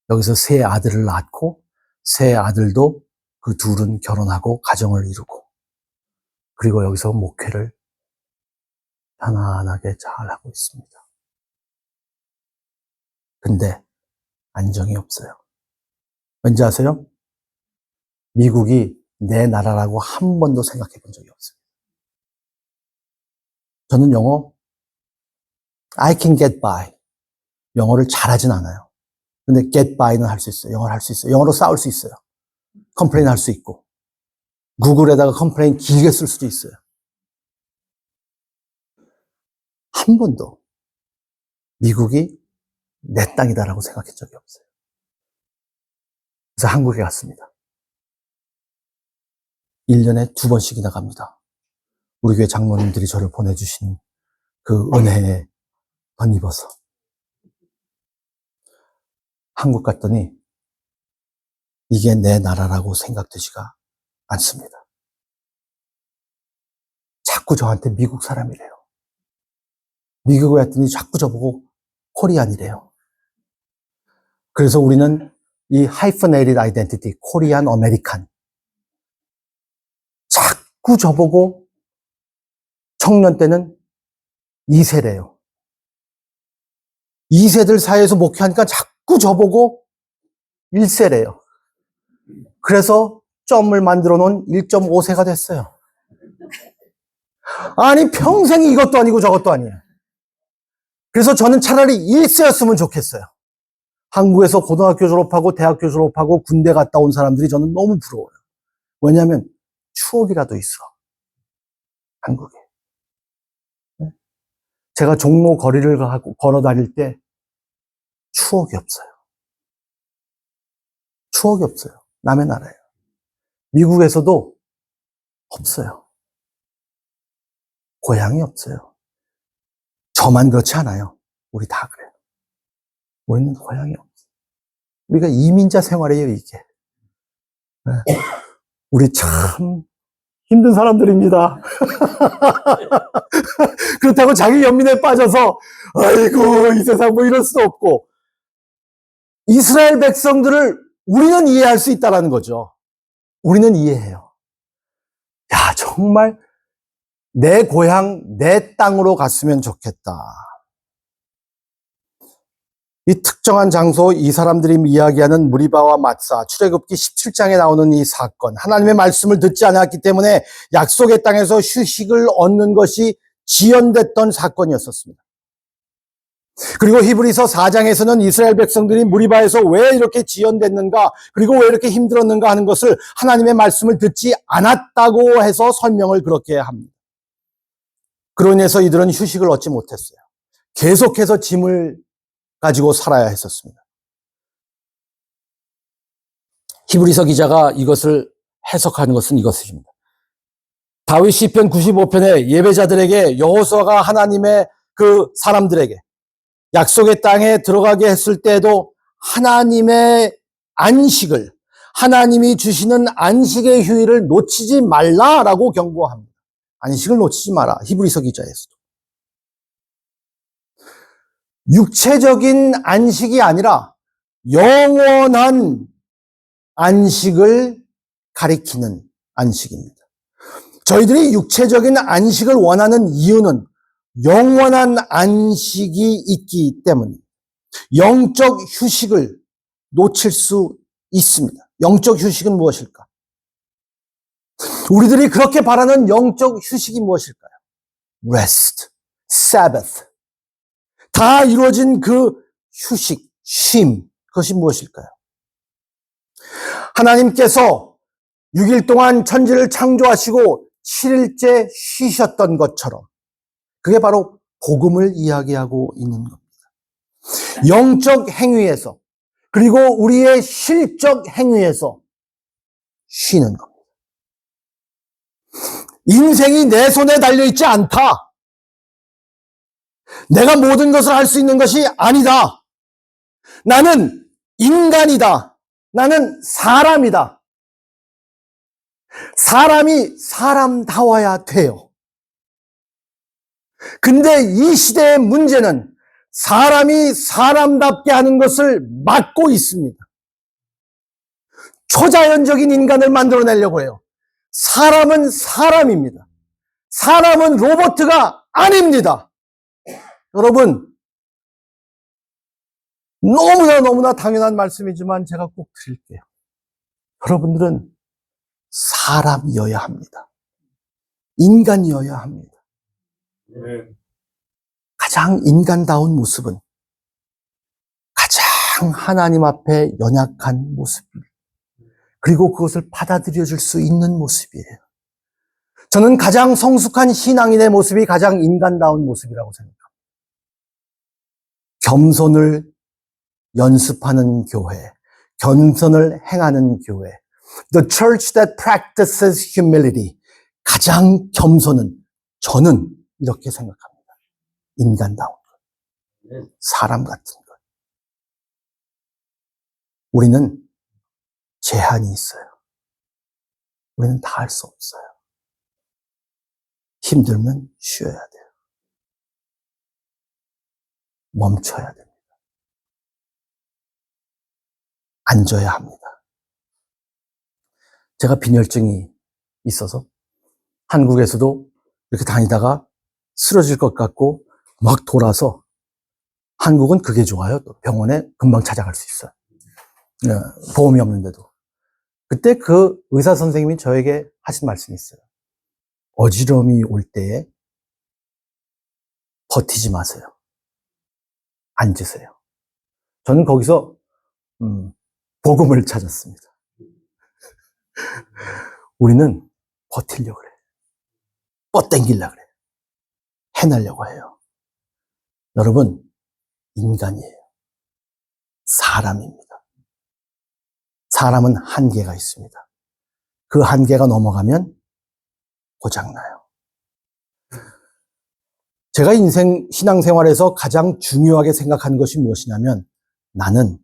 여기서 세 아들을 낳고 세 아들도 그 둘은 결혼하고 가정을 이루고 그리고 여기서 목회를 편안하게 잘하고 있습니다. 근데 안정이 없어요. 왠지 아세요? 미국이 내 나라라고 한 번도 생각해 본 적이 없어요. 저는 영어 I can get by. 영어를 잘하진 않아요. 근데 get by는 할 수 있어요. 영어를 할 수 있어요. 영어로 싸울 수 있어요. 컴플레인 할 수 있고. 구글에다가 컴플레인 길게 쓸 수도 있어요. 한 번도 미국이 내 땅이다라고 생각한 적이 없어요. 그래서 한국에 갔습니다. 1년에 2번씩이나 갑니다. 우리 교회 장로님들이 저를 보내주신 그 은혜에 덧입어서. 한국 갔더니 이게 내 나라라고 생각되지가 않습니다. 자꾸 저한테 미국 사람이래요. 미국에 갔더니 자꾸 저보고 코리안이래요. 그래서 우리는 이 hyphenated identity, 코리안 아메리칸. 자꾸 저보고 청년 때는 2세래요. 2세들 사이에서 목회하니까 자꾸 저보고 1세래요. 그래서 점을 만들어 놓은 1.5세가 됐어요. 아니 평생 이것도 아니고 저것도 아니에요. 그래서 저는 차라리 1세였으면 좋겠어요. 한국에서 고등학교 졸업하고 대학교 졸업하고 군대 갔다 온 사람들이 저는 너무 부러워요. 왜냐하면 추억이라도 있어. 한국에. 제가 종로 거리를 걸어 다닐 때 추억이 없어요. 추억이 없어요. 남의 나라예요. 미국에서도 없어요. 고향이 없어요. 저만 그렇지 않아요. 우리 다 그래요. 우리는 고향이 없어요. 우리가 이민자 생활이에요, 이게. 네. 우리 참 힘든 사람들입니다. 그렇다고 자기 연민에 빠져서 아이고 이 세상 뭐 이럴 수도 없고 이스라엘 백성들을 우리는 이해할 수 있다는 거죠. 우리는 이해해요. 야 정말 내 고향 내 땅으로 갔으면 좋겠다. 이 특정한 장소 이 사람들이 이야기하는 무리바와 맞사 출애굽기 17장에 나오는 이 사건 하나님의 말씀을 듣지 않았기 때문에 약속의 땅에서 휴식을 얻는 것이 지연됐던 사건이었었습니다. 그리고 히브리서 4장에서는 이스라엘 백성들이 무리바에서 왜 이렇게 지연됐는가 그리고 왜 이렇게 힘들었는가 하는 것을 하나님의 말씀을 듣지 않았다고 해서 설명을 그렇게 합니다. 그로 인해서 이들은 휴식을 얻지 못했어요. 계속해서 짐을 가지고 살아야 했었습니다. 히브리서 기자가 이것을 해석하는 것은 이것입니다. 다윗 시편 95편에 예배자들에게 여호수아가 하나님의 그 사람들에게 약속의 땅에 들어가게 했을 때에도 하나님의 안식을 하나님이 주시는 안식의 휴일을 놓치지 말라라고 경고합니다. 안식을 놓치지 마라. 히브리서 기자에서도. 육체적인 안식이 아니라 영원한 안식을 가리키는 안식입니다. 저희들이 육체적인 안식을 원하는 이유는 영원한 안식이 있기 때문입니다. 영적 휴식을 놓칠 수 있습니다. 영적 휴식은 무엇일까? 우리들이 그렇게 바라는 영적 휴식이 무엇일까요? Rest, Sabbath. 다 이루어진 그 휴식, 쉼, 그것이 무엇일까요? 하나님께서 6일 동안 천지를 창조하시고 7일째 쉬셨던 것처럼 그게 바로 복음을 이야기하고 있는 겁니다. 영적 행위에서 그리고 우리의 실적 행위에서 쉬는 겁니다. 인생이 내 손에 달려있지 않다. 내가 모든 것을 할 수 있는 것이 아니다. 나는 인간이다. 나는 사람이다. 사람이 사람다워야 돼요. 근데 이 시대의 문제는 사람이 사람답게 하는 것을 막고 있습니다. 초자연적인 인간을 만들어내려고 해요. 사람은 사람입니다. 사람은 로봇가 아닙니다. 여러분, 너무나 당연한 말씀이지만 제가 꼭 드릴게요. 여러분들은 사람이어야 합니다. 인간이어야 합니다. 가장 인간다운 모습은 가장 하나님 앞에 연약한 모습입니다. 그리고 그것을 받아들여 줄 수 있는 모습이에요. 저는 가장 성숙한 신앙인의 모습이 가장 인간다운 모습이라고 생각합니다. 겸손을 연습하는 교회, 겸손을 행하는 교회. The church that practices humility. 가장 겸손은 저는 이렇게 생각합니다. 인간다운 것. 사람 같은 것. 우리는 제한이 있어요. 우리는 다 할 수 없어요. 힘들면 쉬어야 돼요. 멈춰야 됩니다. 앉아야 합니다. 제가 빈혈증이 있어서 한국에서도 이렇게 다니다가 쓰러질 것 같고 막 돌아서 한국은 그게 좋아요. 또 병원에 금방 찾아갈 수 있어요. 보험이 없는데도. 그때 그 의사 선생님이 저에게 하신 말씀이 있어요. 어지러움이 올 때에 버티지 마세요. 앉으세요. 저는 거기서 복음을 찾았습니다. 우리는 버티려고 그래요. 뻗당기려고 그래요. 해내려고 해요. 여러분, 인간이에요. 사람입니다. 사람은 한계가 있습니다. 그 한계가 넘어가면 고장나요. 제가 신앙생활에서 가장 중요하게 생각하는 것이 무엇이냐면 나는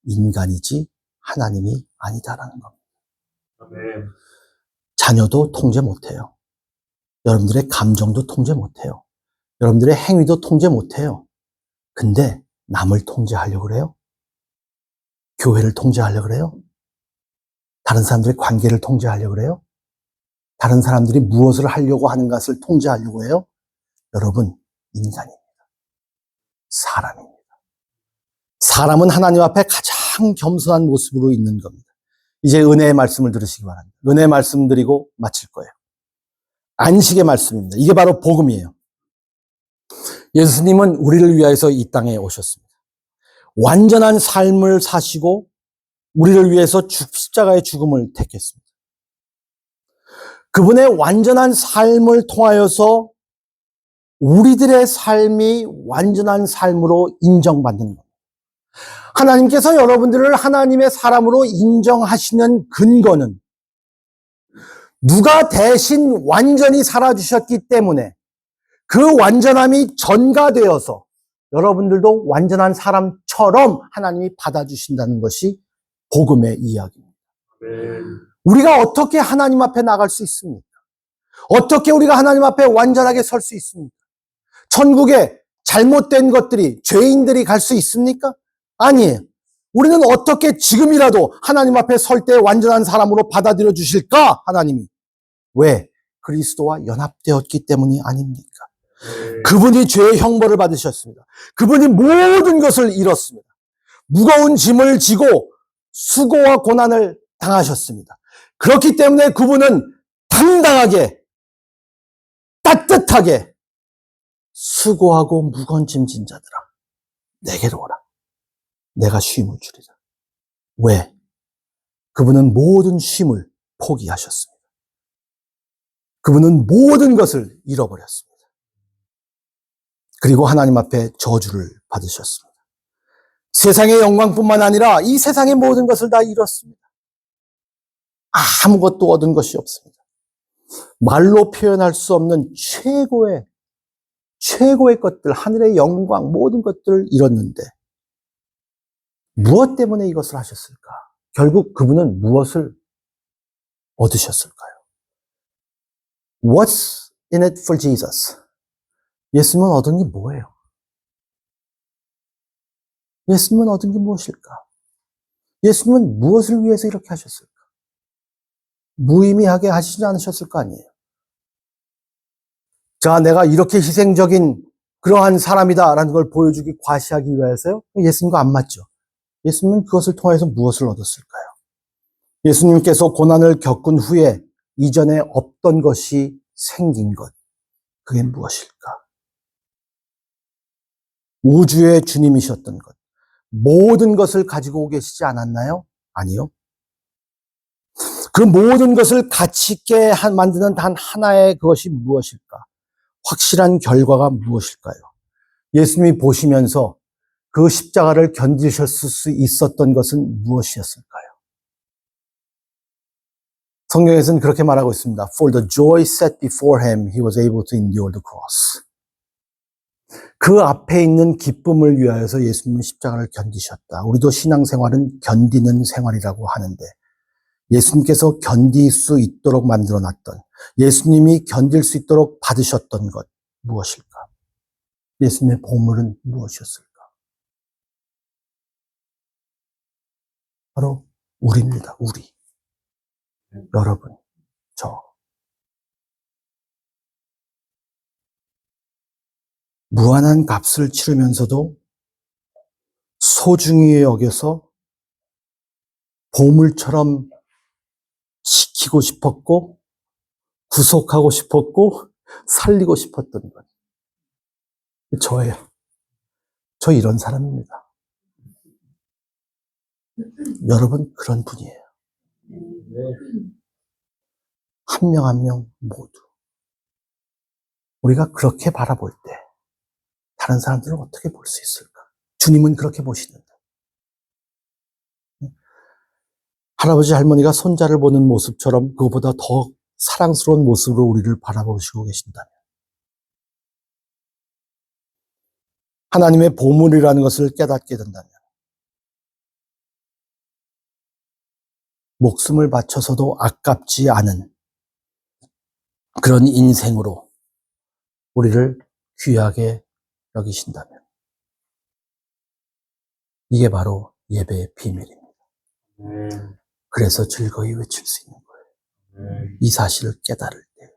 인간이지 하나님이 아니다라는 겁니다. 아멘. 자녀도 통제 못해요. 여러분들의 감정도 통제 못해요. 여러분들의 행위도 통제 못해요. 근데 남을 통제하려고 그래요? 교회를 통제하려고 그래요? 다른 사람들의 관계를 통제하려고 그래요? 다른 사람들이 무엇을 하려고 하는 것을 통제하려고 해요? 여러분, 인간입니다. 사람입니다. 사람은 하나님 앞에 가장 겸손한 모습으로 있는 겁니다. 이제 은혜의 말씀을 들으시기 바랍니다. 은혜의 말씀 드리고 마칠 거예요. 안식의 말씀입니다. 이게 바로 복음이에요. 예수님은 우리를 위하여서 이 땅에 오셨습니다. 완전한 삶을 사시고 우리를 위해서 십자가의 죽음을 택했습니다. 그분의 완전한 삶을 통하여서 우리들의 삶이 완전한 삶으로 인정받는 겁니다. 하나님께서 여러분들을 하나님의 사람으로 인정하시는 근거는 누가 대신 완전히 살아주셨기 때문에 그 완전함이 전가되어서 여러분들도 완전한 사람처럼 하나님이 받아주신다는 것이 복음의 이야기입니다. 우리가 어떻게 하나님 앞에 나갈 수 있습니까? 어떻게 우리가 하나님 앞에 완전하게 설 수 있습니까? 천국에 잘못된 것들이, 죄인들이 갈 수 있습니까? 아니에요. 우리는 어떻게 지금이라도 하나님 앞에 설 때 완전한 사람으로 받아들여 주실까? 하나님이. 왜? 그리스도와 연합되었기 때문이 아닙니까? 그분이 죄의 형벌을 받으셨습니다. 그분이 모든 것을 잃었습니다. 무거운 짐을 지고 수고와 고난을 당하셨습니다. 그렇기 때문에 그분은 당당하게, 따뜻하게 수고하고 무거운 짐 진 자들아, 내게로 오라. 내가 쉼을 주리라. 왜? 그분은 모든 쉼을 포기하셨습니다. 그분은 모든 것을 잃어버렸습니다. 그리고 하나님 앞에 저주를 받으셨습니다. 세상의 영광뿐만 아니라 이 세상의 모든 것을 다 잃었습니다. 아무것도 얻은 것이 없습니다. 말로 표현할 수 없는 최고의 것들, 하늘의 영광, 모든 것들을 잃었는데 무엇 때문에 이것을 하셨을까? 결국 그분은 무엇을 얻으셨을까요? What's in it for Jesus? 예수님은 얻은 게 뭐예요? 예수님은 얻은 게 무엇일까? 예수님은 무엇을 위해서 이렇게 하셨을까? 무의미하게 하시지 않으셨을 거 아니에요. 자, 내가 이렇게 희생적인 그러한 사람이다라는 걸 보여주기, 과시하기 위해서요? 예수님과 안 맞죠. 예수님은 그것을 통해서 무엇을 얻었을까요? 예수님께서 고난을 겪은 후에 이전에 없던 것이 생긴 것, 그게 무엇일까? 우주의 주님이셨던 것, 모든 것을 가지고 계시지 않았나요? 아니요. 그 모든 것을 가치 있게 만드는 단 하나의 그것이 무엇일까? 확실한 결과가 무엇일까요? 예수님이 보시면서 그 십자가를 견디셨을 수 있었던 것은 무엇이었을까요? 성경에서는 그렇게 말하고 있습니다. For the joy set before him, he was able to endure the cross. 그 앞에 있는 기쁨을 위하여서 예수님은 십자가를 견디셨다. 우리도 신앙생활은 견디는 생활이라고 하는데 예수님께서 견딜 수 있도록 만들어놨던, 예수님이 견딜 수 있도록 받으셨던 것 무엇일까? 예수님의 보물은 무엇이었을까? 바로 우리입니다. 우리. 여러분, 저. 무한한 값을 치르면서도 소중히 여겨서 보물처럼 지키고 싶었고 구속하고 싶었고 살리고 싶었던 것. 저예요. 저 이런 사람입니다. 여러분 그런 분이에요. 한 명 한 명 모두. 우리가 그렇게 바라볼 때 다른 사람들은 어떻게 볼 수 있을까? 주님은 그렇게 보시는데. 할아버지 할머니가 손자를 보는 모습처럼 그것보다 더 사랑스러운 모습으로 우리를 바라보시고 계신다면 하나님의 보물이라는 것을 깨닫게 된다면 목숨을 바쳐서도 아깝지 않은 그런 인생으로 우리를 귀하게 여기신다면 이게 바로 예배의 비밀입니다. 그래서 즐거이 외칠 수 있는 거예요. 이 사실을 깨달을 때.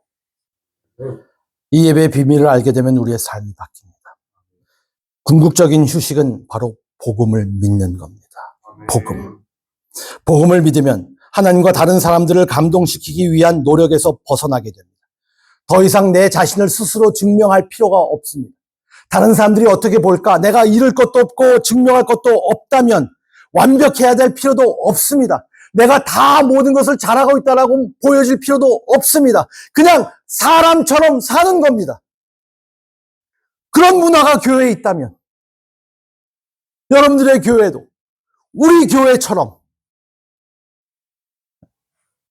이 예배의 비밀을 알게 되면 우리의 삶이 바뀝니다. 궁극적인 휴식은 바로 복음을 믿는 겁니다. 복음. 복음을 믿으면 하나님과 다른 사람들을 감동시키기 위한 노력에서 벗어나게 됩니다. 더 이상 내 자신을 스스로 증명할 필요가 없습니다. 다른 사람들이 어떻게 볼까? 내가 잃을 것도 없고 증명할 것도 없다면 완벽해야 될 필요도 없습니다. 내가 다 모든 것을 잘하고 있다라고 보여질 필요도 없습니다. 그냥 사람처럼 사는 겁니다. 그런 문화가 교회에 있다면 여러분들의 교회도 우리 교회처럼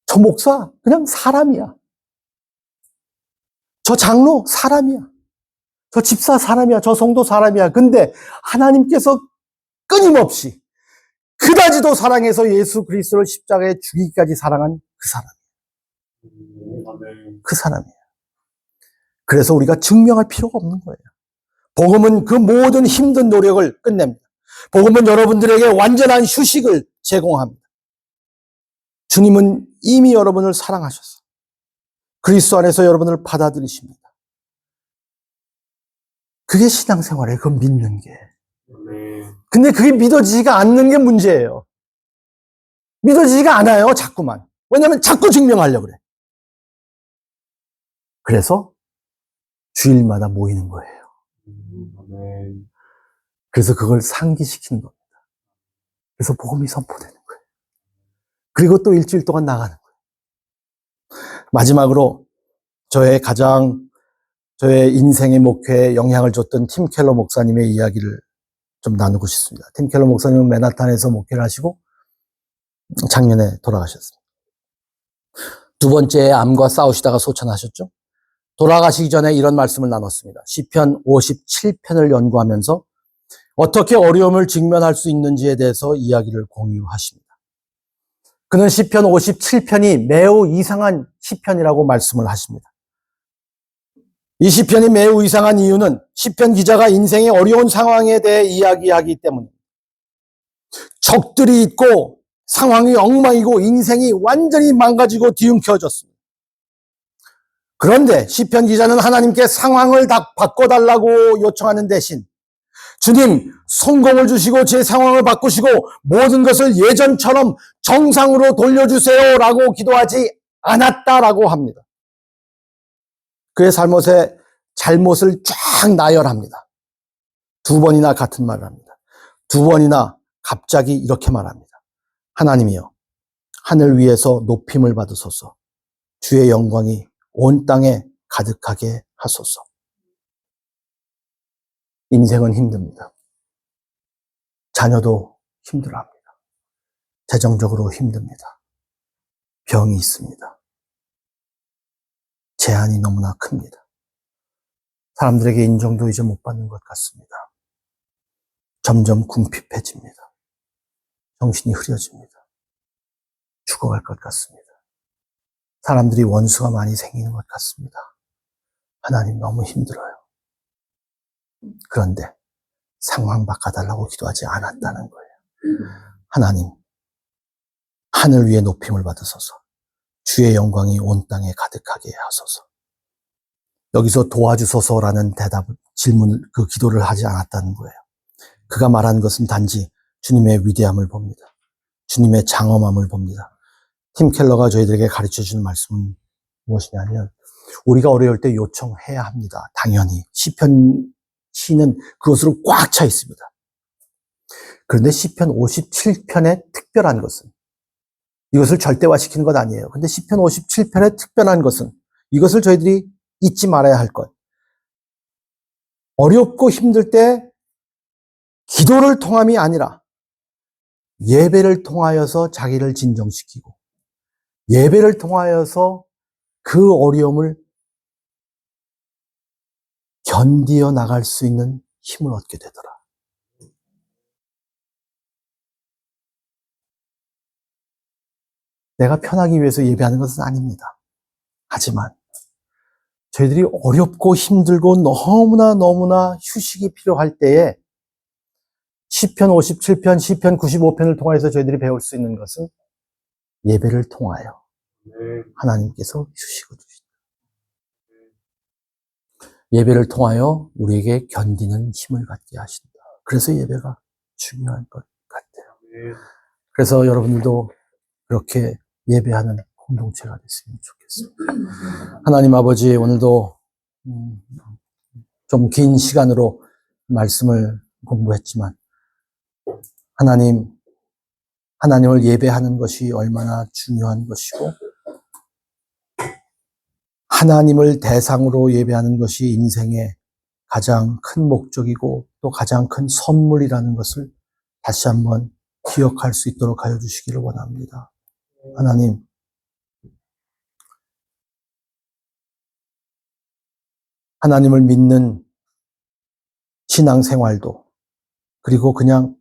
저 목사 그냥 사람이야. 저 장로 사람이야. 저 집사 사람이야. 저 성도 사람이야. 근데 하나님께서 끊임없이 그다지도 사랑해서 예수 그리스도를 십자가에 죽이기까지 사랑한 그 사람. 그 사람이에요. 그래서 우리가 증명할 필요가 없는 거예요. 복음은 그 모든 힘든 노력을 끝냅니다. 복음은 여러분들에게 완전한 휴식을 제공합니다. 주님은 이미 여러분을 사랑하셨어요. 그리스도 안에서 여러분을 받아들이십니다. 그게 신앙생활이에요. 그걸 믿는 게. 근데 그게 믿어지지가 않는 게 문제예요. 믿어지지가 않아요. 자꾸만. 왜냐하면 자꾸 증명하려고 그래. 그래서 주일마다 모이는 거예요. 그래서 그걸 상기시키는 겁니다. 그래서 복음이 선포되는 거예요. 그리고 또 일주일 동안 나가는 거예요. 마지막으로 저의 인생의 목회에 영향을 줬던 팀 켈러 목사님의 이야기를 좀 나누고 싶습니다. 팀 켈러 목사님은 맨하탄에서 목회를 하시고 작년에 돌아가셨습니다. 두 번째 암과 싸우시다가 소천하셨죠. 돌아가시기 전에 이런 말씀을 나눴습니다. 시편 57편을 연구하면서 어떻게 어려움을 직면할 수 있는지에 대해서 이야기를 공유하십니다. 그는 시편 57편이 매우 이상한 시편이라고 말씀을 하십니다. 이 시편이 매우 이상한 이유는 시편 기자가 인생의 어려운 상황에 대해 이야기하기 때문입니다. 적들이 있고 상황이 엉망이고 인생이 완전히 망가지고 뒤엉켜졌습니다. 그런데 시편 기자는 하나님께 상황을 다 바꿔달라고 요청하는 대신 주님, 성공을 주시고 제 상황을 바꾸시고 모든 것을 예전처럼 정상으로 돌려주세요 라고 기도하지 않았다라고 합니다. 그의 잘못을 쫙 나열합니다. 두 번이나 같은 말을 합니다. 두 번이나 갑자기 이렇게 말합니다. 하나님이여, 하늘 위에서 높임을 받으소서. 주의 영광이 온 땅에 가득하게 하소서. 인생은 힘듭니다. 자녀도 힘들어합니다. 재정적으로 힘듭니다. 병이 있습니다. 제한이 너무나 큽니다. 사람들에게 인정도 이제 못 받는 것 같습니다. 점점 궁핍해집니다. 정신이 흐려집니다. 죽어갈 것 같습니다. 사람들이 원수가 많이 생기는 것 같습니다. 하나님 너무 힘들어요. 그런데 상황 바꿔달라고 기도하지 않았다는 거예요. 하나님, 하늘 위에 높임을 받으소서. 주의 영광이 온 땅에 가득하게 하소서. 여기서 도와주소서라는 그 기도를 하지 않았다는 거예요. 그가 말한 것은 단지 주님의 위대함을 봅니다. 주님의 장엄함을 봅니다. 팀 켈러가 저희들에게 가르쳐주는 말씀은 무엇이냐면 우리가 어려울 때 요청해야 합니다. 당연히 시편 시는 그것으로 꽉 차 있습니다. 그런데 시편 57편의 특별한 것은 이것을 절대화시키는 것 아니에요. 근데 시편 57편의 특별한 것은 이것을 저희들이 잊지 말아야 할 것. 어렵고 힘들 때 기도를 통함이 아니라 예배를 통하여서 자기를 진정시키고 예배를 통하여서 그 어려움을 견디어 나갈 수 있는 힘을 얻게 되더라. 내가 편하기 위해서 예배하는 것은 아닙니다. 하지만 저희들이 어렵고 힘들고 너무나 휴식이 필요할 때에 시편 57편, 시편 95편을 통해서 저희들이 배울 수 있는 것은 예배를 통하여 하나님께서 휴식을 주신다. 예배를 통하여 우리에게 견디는 힘을 갖게 하신다. 그래서 예배가 중요한 것 같아요. 그래서 여러분들도 그렇게 예배하는 공동체가 됐으면 좋겠습니다. 하나님 아버지, 오늘도 좀 긴 시간으로 말씀을 공부했지만 하나님을 예배하는 것이 얼마나 중요한 것이고 하나님을 대상으로 예배하는 것이 인생의 가장 큰 목적이고 또 가장 큰 선물이라는 것을 다시 한번 기억할 수 있도록 하여 주시기를 원합니다. 하나님, 하나님을 믿는 신앙생활도 그리고 그냥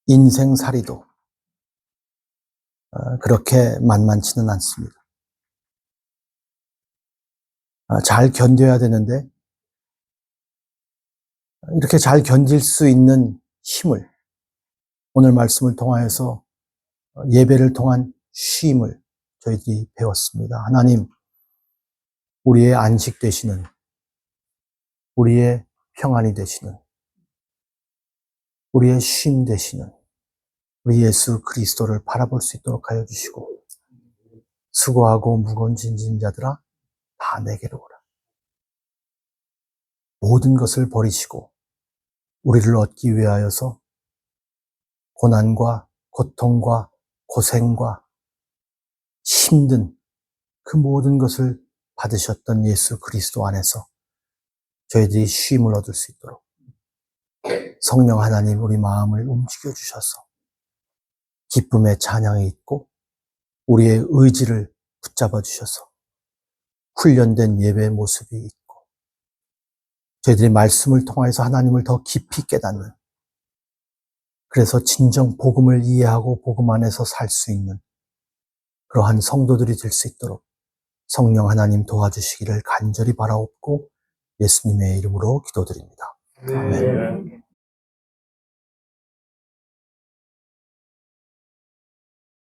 인생살이도 그렇게 만만치는 않습니다. 잘 견뎌야 되는데 이렇게 잘 견딜 수 있는 힘을 오늘 말씀을 통하여서 예배를 통한 쉼을 저희들이 배웠습니다. 하나님, 우리의 안식 되시는, 우리의 평안이 되시는, 우리의 쉼 되시는 우리 예수 그리스도를 바라볼 수 있도록 하여 주시고 수고하고 무거운 짐진 자들아 다 내게로 오라. 모든 것을 버리시고 우리를 얻기 위하여서 고난과 고통과 고생과 힘든 그 모든 것을 받으셨던 예수 그리스도 안에서 저희들이 쉼을 얻을 수 있도록 성령 하나님 우리 마음을 움직여 주셔서 기쁨의 찬양이 있고 우리의 의지를 붙잡아 주셔서 훈련된 예배의 모습이 있고 저희들이 말씀을 통해서 하나님을 더 깊이 깨닫는 그래서 진정 복음을 이해하고 복음 안에서 살 수 있는 그러한 성도들이 될 수 있도록 성령 하나님 도와주시기를 간절히 바라옵고 예수님의 이름으로 기도드립니다. 아멘.